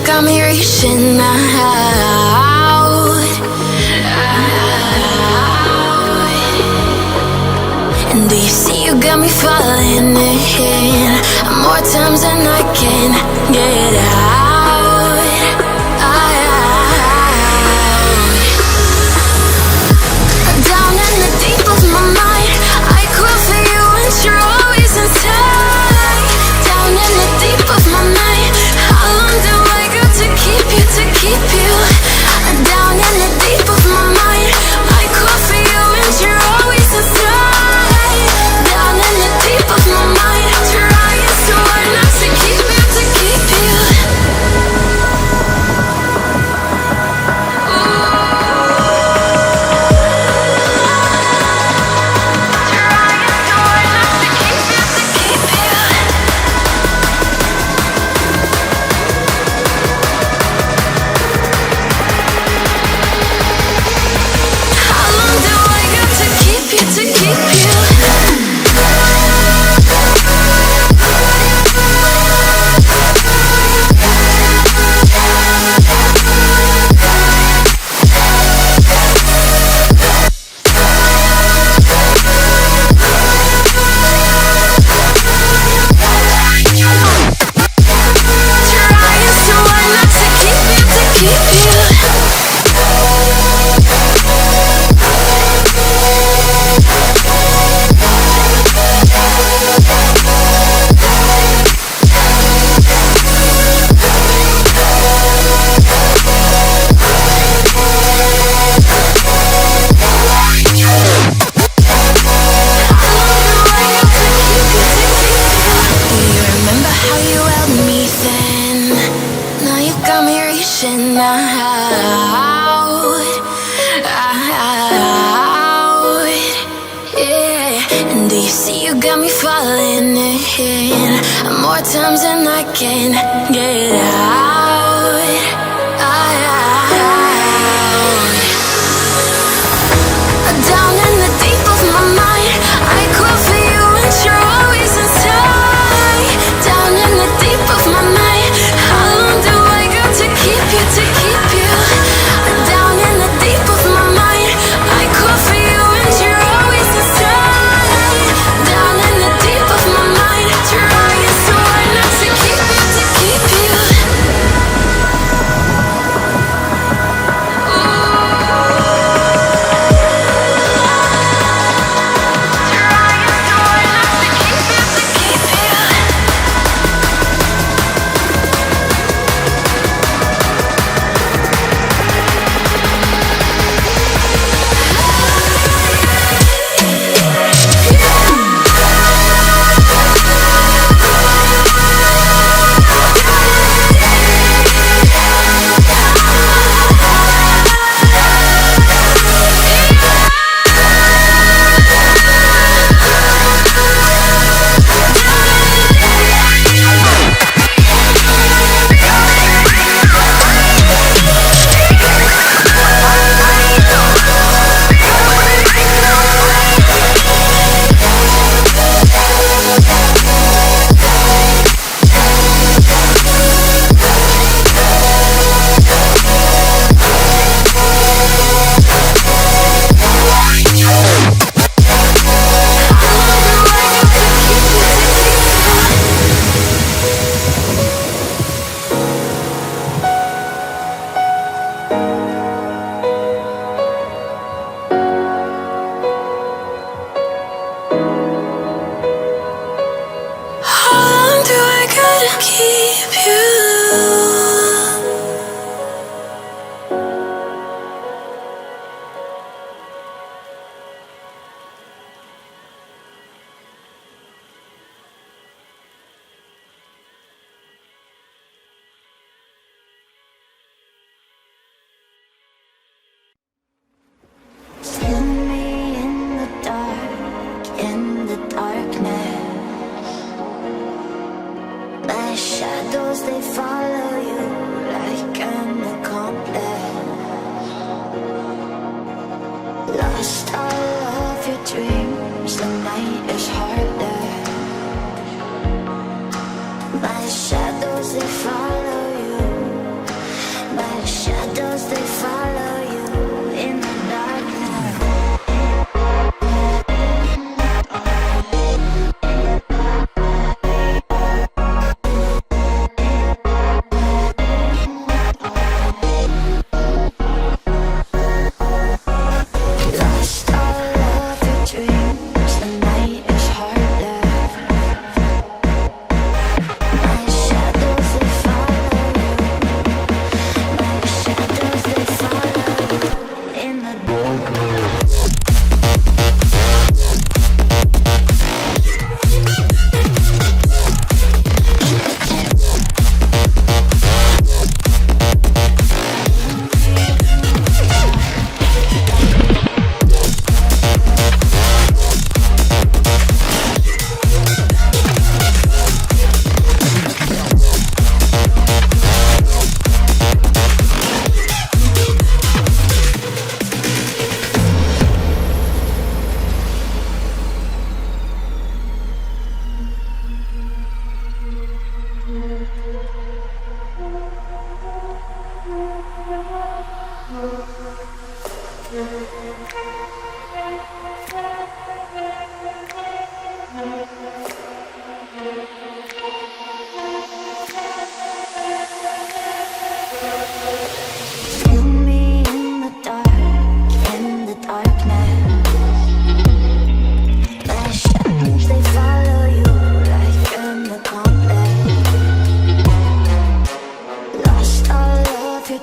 got me reaching out. And do you see you got me falling in more times than I can get out. Down in the deep of my mind, I crawl for you and you're always inside. Down in the deep of my mind, how long do I got to keep you, to keep you? Down in the deep of my mind, I crawl for you and you're always inside. Down in the deep of my mind, trying so hard not to keep you, to keep you. More times than I can get out. Down in the deep of my mind, I crawl for you and you're always inside. Down in the deep of my mind, how long do I got to keep you, to keep you? Down in the deep of my mind, I crawl for you and you're always inside. Down in the deep of my mind, trying so hard not to keep you, to keep you.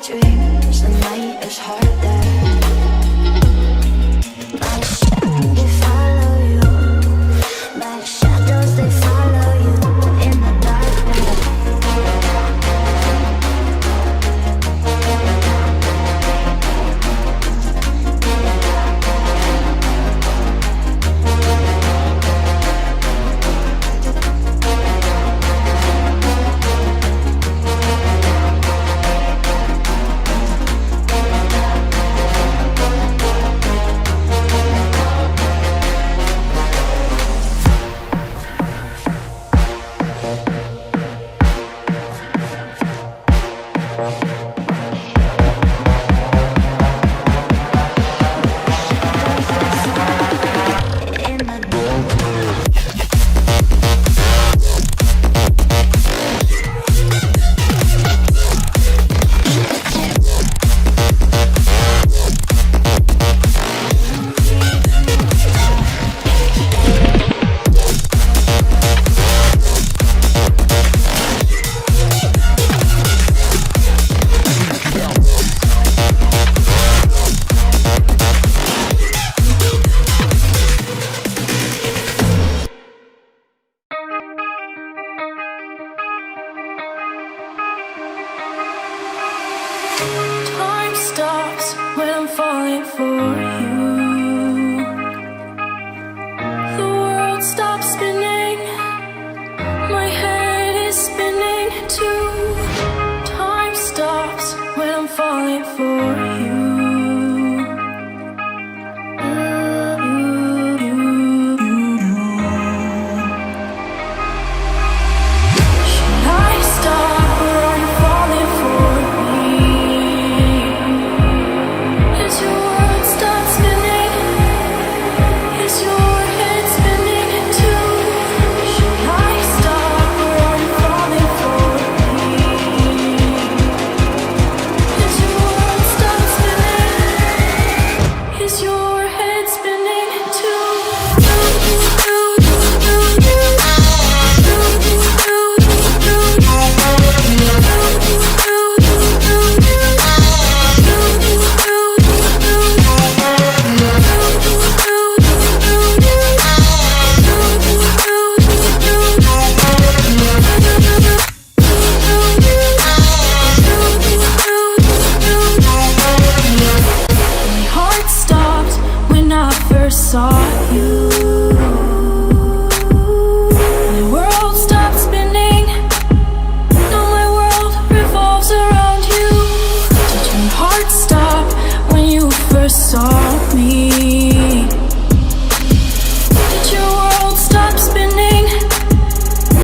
dreams, the night is harder. My shadows, they follow you. My shadows, they follow you in the darkness. Time stops when I'm falling for you. The world stops spinning. My head is spinning too. Time stops when I'm falling for you. Should I stop or are you falling for me? Is your world stop spinning? Is your head spinning too? Should I stop or are you falling for me? Is your world stop spinning? Is your head spinning too? My heart stopped when I first saw you. My world stopped spinning. Now my world revolves around you. Did your heart stop when you first saw me?